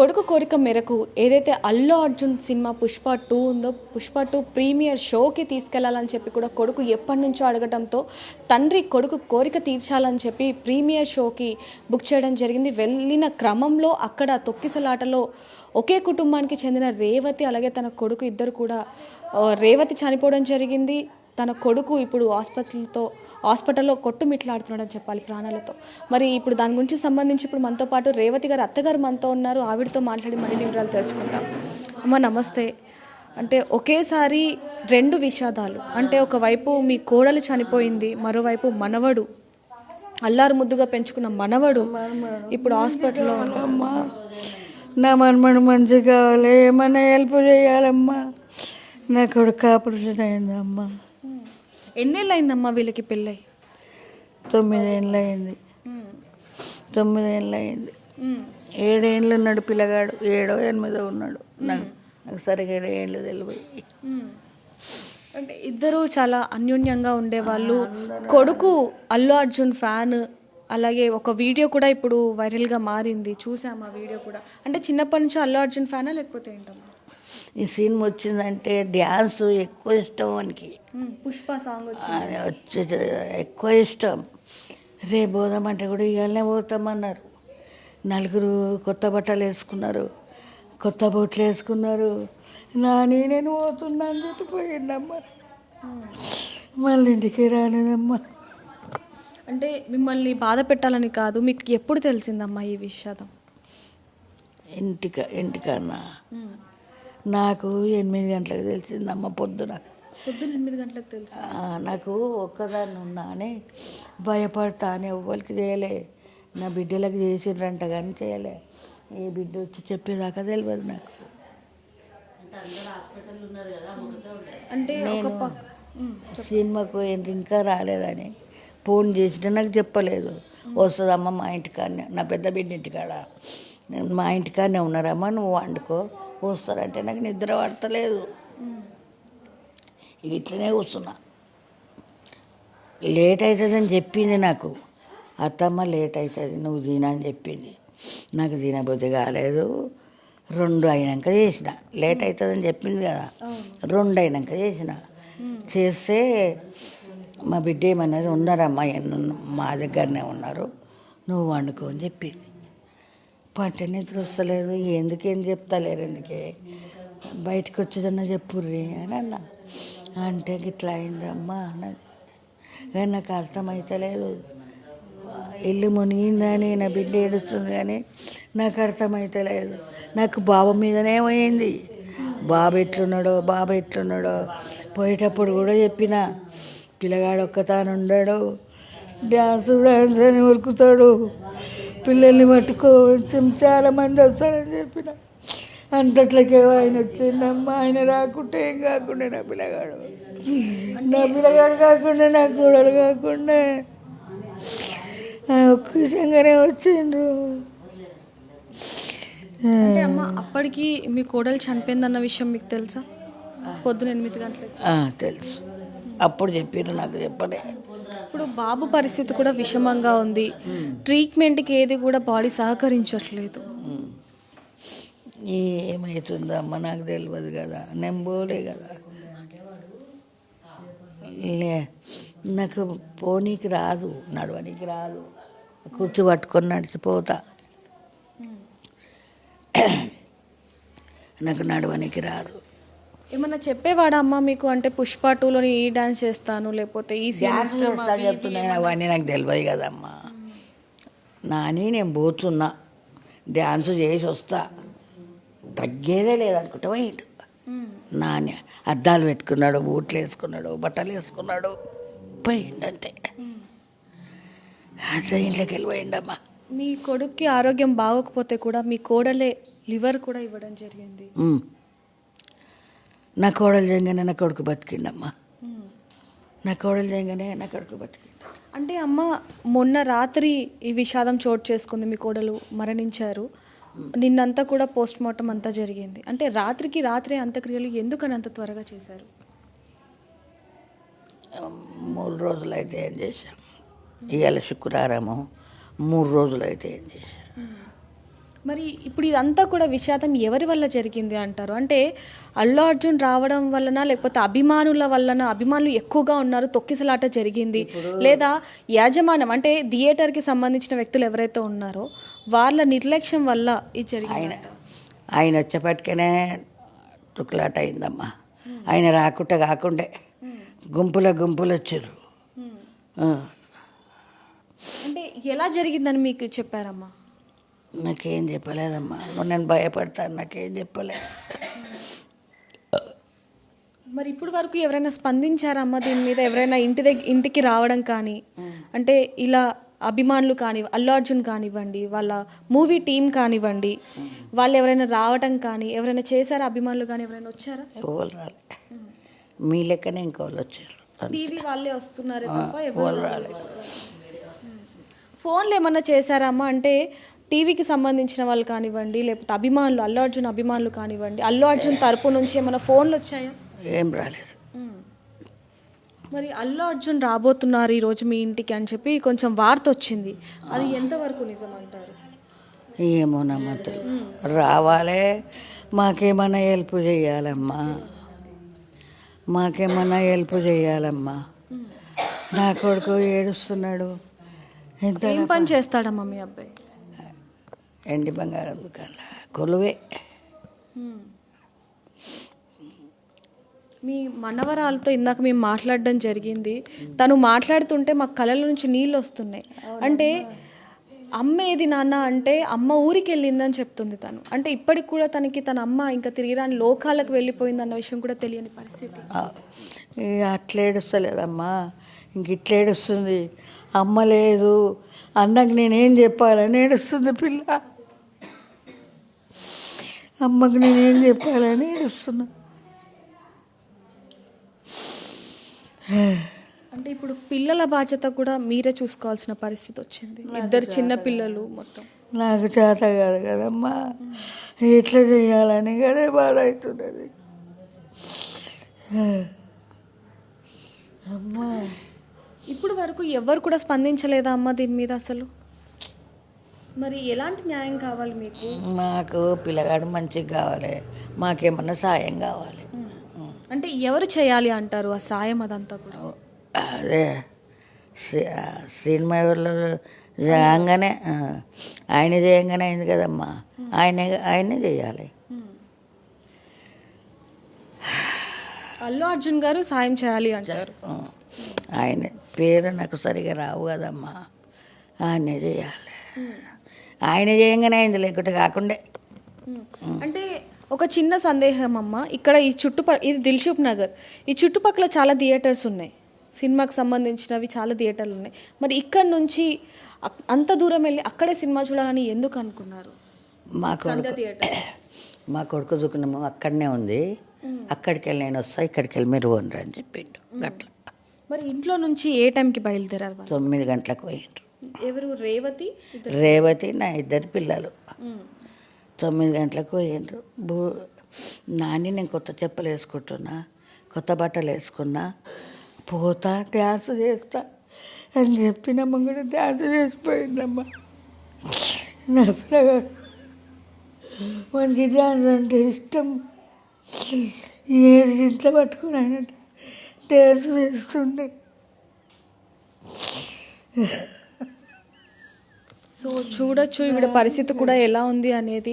కొడుకు కోరిక మేరకు ఏదైతే అల్లు అర్జున్ సినిమా పుష్ప 2 ఉందో పుష్ప 2 ప్రీమియర్ షోకి తీసుకెళ్లాలని చెప్పి కూడా కొడుకు ఎప్పటి నుంచో అడగడంతో తండ్రి కొడుకు కోరిక తీర్చాలని చెప్పి ప్రీమియర్ షోకి బుక్ చేయడం జరిగింది. వెళ్ళిన క్రమంలో అక్కడ తొక్కిసలాటలో ఒకే కుటుంబానికి చెందిన రేవతి అలాగే తన కొడుకు ఇద్దరు కూడా రేవతి చనిపోవడం జరిగింది. తన కొడుకు ఇప్పుడు హాస్పిటల్లో కొట్టుమిట్లాడుతున్నాడని చెప్పాలి ప్రాణాలతో. మరి ఇప్పుడు దాని గురించి సంబంధించి ఇప్పుడు మనతో పాటు రేవతి గారు అత్తగారు మనతో ఉన్నారు. ఆవిడతో మాట్లాడి మరిన్ని వివరాలు తెలుసుకుంటాం. అమ్మ నమస్తే. అంటే ఒకేసారి 2 విషాదాలు, అంటే ఒకవైపు మీ కోడలు చనిపోయింది, మరోవైపు మనవడు అల్లారు ముద్దుగా పెంచుకున్న మనవడు ఇప్పుడు హాస్పిటల్లో అమ్మా. నా మనమడు మంచిగా కావాలి, ఏమన్నా హెల్ప్ చేయాలమ్మా. నా కొడుకు ఆపరేషన్ అయిందమ్మా. ఎన్నేళ్ళు అయిందమ్మా వీళ్ళకి పెళ్ళై? 9 ఏళ్ళు అయింది. 9 ఏళ్ళు అయింది. 7 ఏళ్ళు ఉన్నాడు పిల్లగాడు, 7 8 ఉన్నాడు. నాకు సరిగా 7 ఏళ్ళు తెలివి. అంటే ఇద్దరు చాలా అన్యోన్యంగా ఉండేవాళ్ళు. కొడుకు అల్లు అర్జున్ ఫ్యాన్. అలాగే ఒక వీడియో కూడా ఇప్పుడు వైరల్గా మారింది, చూసాము ఆ వీడియో కూడా. అంటే చిన్నప్పటి నుంచి అల్లు అర్జున్ ఫ్యానా లేకపోతే ఏంటమ్మా? ఈ సినిమా వచ్చిందంటే డ్యాన్స్ ఎక్కువ ఇష్టం వానికి. పుష్ప సాంగ్ వచ్చి ఎక్కువ ఇష్టం. రేపు పోదామంటే కూడా ఇవాళనే పోతామన్నారు. 4 కొత్త బట్టలు వేసుకున్నారు, కొత్త బొట్లు వేసుకున్నారు. నేను పోతున్నా అని చెప్పి పోయిందమ్మా. మళ్ళీ ఇంటికి రాలేదమ్మా. అంటే మిమ్మల్ని బాధ పెట్టాలని కాదు, మీకు ఎప్పుడు తెలిసిందమ్మా ఈ విషాదం? ఇంటికన్నా నాకు 8 గంటలకు తెలిసిందమ్మ. పొద్దున 8 గంటలకు తెలుసు. నాకు ఒక్కదాన్ని ఉన్నా అని భయపడతా అని ఎవ్వరికి చేయలే. నా బిడ్డలకు చేసిండ్రంట కానీ చేయలే. ఏ బిడ్డ వచ్చి చెప్పేదాకా తెలియదు నాకు. అంటే సినిమాకు ఇంకా రాలేదని ఫోన్ చేసినా నాకు చెప్పలేదు. వస్తుందమ్మ మా ఇంటికాడనే, నా పెద్ద బిడ్డ ఇంటికాడ, మా ఇంటికాడనే ఉన్నారమ్మా, నువ్వు వండుకో వస్తారంటే నాకు నిద్ర పడతలేదు. ఇట్లనే కూర్చున్నా. లేట్ అవుతుందని చెప్పింది నాకు అత్తమ్మ, లేట్ అవుతుంది నువ్వు తినని చెప్పింది. నాకు తినబుద్ధి కాలేదు. 2 అయినాక చేసిన. లేట్ అవుతుందని చెప్పింది కదా, 2 అయినాక చేస్తే మా బిడ్డ ఏమన్నది, ఉన్నారమ్మా మా దగ్గరనే ఉన్నారు, నువ్వు వండుకో అని చెప్పింది. పంట నిద్ర వస్తలేదు, ఏం చెప్తలేరు, ఎందుకే బయటకు వచ్చేదన్నా చెప్పుర్రి అని అన్నా. అంటే ఇట్లా అయిందమ్మా అన్నది. కానీ నాకు అర్థమవుతలేదు. ఇల్లు మునిగిందని నా బిడ్డ ఏడుస్తుంది కానీ నాకు అర్థమవుతలేదు. నాకు బాబు మీదనే పోయింది. బాబు ఎట్లున్నాడో పోయేటప్పుడు కూడా చెప్పిన, పిల్లగాడు ఒక్కతాను ఉండడు, డ్యాన్స్ అని ఉరుకుతాడు, పిల్లల్ని పట్టుకో చాలామంది వస్తారని చెప్పిన. అంతట్లకే ఆయన వచ్చిందమ్మా. ఆయన రాకుంటే ఏం కాకుండా నా పిల్లగాడు కాకుండా నా కూడలు కాకుండా ఒక్క విధంగానే వచ్చిండ్రు. అంటే అమ్మ అప్పటికి మీ కోడలు చనిపోయిందన్న విషయం మీకు తెలుసా? పొద్దున 8 గంటలకు తెలుసు. అప్పుడు చెప్పారు, నాకు చెప్పలే. ఇప్పుడు బాబు పరిస్థితి కూడా విషమంగా ఉంది. ట్రీట్మెంట్కి ఏది కూడా బాడీ సహకరించట్లేదు. ఏమవుతుందో అమ్మ నాకు తెలియదు కదా, నేను పోలే కదా. నాకు పోనీకి రాదు, నడవనికి రాదు, కూర్చో పట్టుకొని నడిచిపోతా. నాకు నడవనికి రాదు. ఏమన్నా చెప్పేవాడా అమ్మ మీకు? అంటే పుష్ప 2లోని ఈ డాన్స్ చేస్తాను, లేకపోతే ఈ చెప్తున్నాను, అవన్నీ నాకు తెలియదు కదమ్మా. నేను పోతున్నా, డ్యాన్స్ చేసి వస్తా, తగ్గేదే లేదనుకుంటా. పోయిండు నాని, అద్దాలు పెట్టుకున్నాడు, బూట్లు వేసుకున్నాడు, బట్టలు వేసుకున్నాడు, పోయిండు అంతే. అదే ఇంట్లోకి వెళ్ళిపోయిండమ్మా. మీ కొడుక్కి ఆరోగ్యం బాగోకపోతే కూడా మీ కోడలే లివర్ కూడా ఇవ్వడం జరిగింది. నా కోడలు చేయగానే నా కొడుకు బతికిండమ్మా. నా కోడలు చేయగానే నా కొడుకు బతికిండు. అంటే అమ్మ మొన్న రాత్రి ఈ విషాదం చోటు చేసుకుంది, మీ కోడలు మరణించారు. నిన్నంతా కూడా పోస్ట్ మార్టం అంతా జరిగింది. అంటే రాత్రికి రాత్రే అంత్యక్రియలు ఎందుకని అంత త్వరగా చేశారు? 3 రోజులు అయితే ఏం చేశాం. ఇవాళ శుక్రవారము, 3 రోజులు అయితే ఏం చేశారు. మరి ఇప్పుడు ఇదంతా కూడా విషాదం ఎవరి వల్ల జరిగింది అంటారు? అంటే అల్లు అర్జున్ రావడం వలన, లేకపోతే అభిమానుల వలన, అభిమానులు ఎక్కువగా ఉన్నారు తొక్కిసలాట జరిగింది, లేదా యాజమాన్యం అంటే థియేటర్కి సంబంధించిన వ్యక్తులు ఎవరైతే ఉన్నారో వాళ్ళ నిర్లక్ష్యం వల్ల ఇది జరిగింది? ఆయన వచ్చేపటికనే తుక్లాట అయిందమ్మా. ఆయన రాకుండా కాకుండే గుంపులు వచ్చారు. అంటే ఎలా జరిగిందని మీకు చెప్పారమ్మా? నాకేం చెప్పలేదమ్మా. నేను భయపడతాను, నాకేం చెప్పలేదు. మరి ఇప్పుడు వరకు ఎవరైనా స్పందించారమ్మా దీని మీద? ఎవరైనా ఇంటికి రావడం కానీ, అంటే ఇలా అభిమానులు అల్లు అర్జున్ కానివ్వండి, వాళ్ళ మూవీ టీం కానివ్వండి, వాళ్ళు ఎవరైనా రావడం కానీ ఎవరైనా చేశారా? అభిమానులు కానీ ఎవరైనా వచ్చారా? ఎవరు రాలే. మీ లెక్కనే ఇంకోళ్ళు వచ్చారు. టీవీ వాళ్ళే వస్తున్నారు తప్ప ఎవరు రాలే. ఫోన్లు ఏమన్నా చేశారమ్మా? అంటే టీవీకి సంబంధించిన వాళ్ళు కానివ్వండి, లేకపోతే అభిమానులు, అల్లు అర్జున్ అభిమానులు కానివ్వండి, అల్లు అర్జున్ తరపు నుంచి ఏమైనా ఫోన్లు వచ్చాయా? ఏం రాలేదు. మరి అల్లు అర్జున్ రాబోతున్నారు ఈరోజు మీ ఇంటికి అని చెప్పి కొంచెం వార్త వచ్చింది, అది ఎంతవరకు నిజం అంటారు? ఏమో నమ్మతలు రావాలే. మాకేమన్నా హెల్ప్ చేయాలమ్మా, మాకేమన్నా హెల్ప్ చేయాలమ్మా. నా కొడుకు ఏడుస్తున్నాడు. ఏం పని చేస్తాడమ్మా మీ అబ్బాయి? ఎండి బంగారం దుకాణం కొలువే. మీ మనవరాలతో ఇందాక మేము మాట్లాడడం జరిగింది. తను మాట్లాడుతుంటే మా కళ్ళ నుంచి నీళ్ళు వస్తున్నాయి. అంటే అమ్మ ఏది నాన్న అంటే అమ్మ ఊరికి వెళ్ళిందని చెప్తుంది తను. అంటే ఇప్పటికి కూడా తనకి తన అమ్మ ఇంకా తిరిగి రాని లోకాలకు వెళ్ళిపోయింది అన్న విషయం కూడా తెలియని పరిస్థితి. అట్లా ఏడుస్తలేదమ్మా, ఇంక ఇట్లా ఏడుస్తుంది. అమ్మ లేదు, అన్నకు నేనేం చెప్పాలని ఏడుస్తుంది పిల్ల. అమ్మకు నేనేం చెప్పాలని ఏడుస్తున్నా. అంటే ఇప్పుడు పిల్లల బాధ్యత కూడా మీరే చూసుకోవాల్సిన పరిస్థితి వచ్చింది. ఇద్దరు చిన్న పిల్లలు మొత్తం. నాకు చేత కాదు కదమ్మా, ఎట్లా చేయాలని కదే బాధ అవుతున్నది అమ్మా. ఇప్పుడు వరకు ఎవరు కూడా స్పందించలేదా అమ్మ దీని మీద అసలు? మరి ఎలాంటి న్యాయం కావాలి మీకు? మాకు పిల్లగాడు మంచిగా కావాలి, మాకేమన్నా సాయం కావాలి. అంటే ఎవరు చేయాలి అంటారు ఆ సాయం? అదంతా కూడా అదే సినిమా వాళ్ళు చేయంగానే ఆయన చేయంగానే అయింది కదమ్మా, ఆయనే చేయాలి. అల్లు అర్జున్ గారు సాయం చేయాలి అంటారు. ఆయన పేరు నాకు సరిగా రావు కదమ్మా, ఆయనే చేయాలి. ఆయన చేయంగానే అయింది, లేకుంటే కాకుండా. అంటే ఒక చిన్న సందేహం అమ్మ, ఇక్కడ ఈ ఇది దిల్షుక్ నగర్, ఈ చుట్టుపక్కల చాలా థియేటర్స్ ఉన్నాయి, సినిమాకి సంబంధించినవి చాలా థియేటర్లు ఉన్నాయి. మరి ఇక్కడ నుంచి అంత దూరం వెళ్ళి అక్కడే సినిమా చూడాలని ఎందుకు అనుకున్నారు? మా కొడుకు దుకాణము అక్కడనే ఉంది, అక్కడికి వెళ్ళి నేను వస్తా, ఇక్కడికి వెళ్ళి మీరు పోండి అని చెప్పిండు. అట్లా. మరి ఇంట్లో నుంచి ఏ టైంకి బయలుదేరారు? 9 గంటలకు పోయిండ్రు. ఎవరు? రేవతి నా ఇద్దరు పిల్లలు 9 గంటలకు పోయిండ్రు. నాని నేను కొత్త చెప్పులు వేసుకుంటున్నా, కొత్త బట్టలు వేసుకున్నా, పోతా డ్యాన్స్ చేస్తా అని చెప్పినమ్మ కూడా డ్యాన్స్ చేసిపోయిందమ్మా. నా పిల్లగాడు వానికి డ్యాన్స్ అంటే ఇష్టం, ఏది ఇంట్లో పట్టుకుని ఆయన డ్యాన్స్ చేస్తుండే. సో చూడొచ్చు ఈవిడ పరిస్థితి కూడా ఎలా ఉంది అనేది.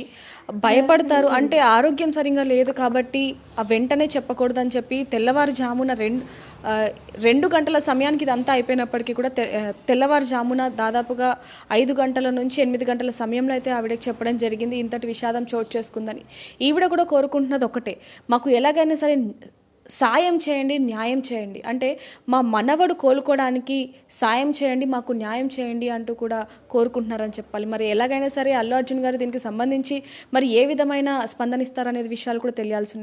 భయపడతారు అంటే ఆరోగ్యం సరిగా లేదు కాబట్టి వెంటనే చెప్పకూడదని చెప్పి తెల్లవారుజామున 2 గంటల సమయానికి ఇదంతా అయిపోయినప్పటికీ కూడా తెల్లవారుజామున దాదాపుగా 5 గంటల నుంచి 8 గంటల సమయంలో అయితే ఆవిడకి చెప్పడం జరిగింది ఇంతటి విషాదం చోటు చేసుకుందని. ఈవిడ కూడా కోరుకుంటున్నది ఒకటే, మాకు ఎలాగైనా సరే సాయం చేయండి, న్యాయం చేయండి, అంటే మా మనవడు కోలుకోవడానికి సాయం చేయండి, మాకు న్యాయం చేయండి అంటూ కూడా కోరుకుంటున్నారని చెప్పాలి. మరి ఎలాగైనా సరే అల్లు అర్జున్ గారు దీనికి సంబంధించి మరి ఏ విధమైన స్పందనిస్తారనేది విషయాలు కూడా తెలియాల్సి ఉన్నాయి.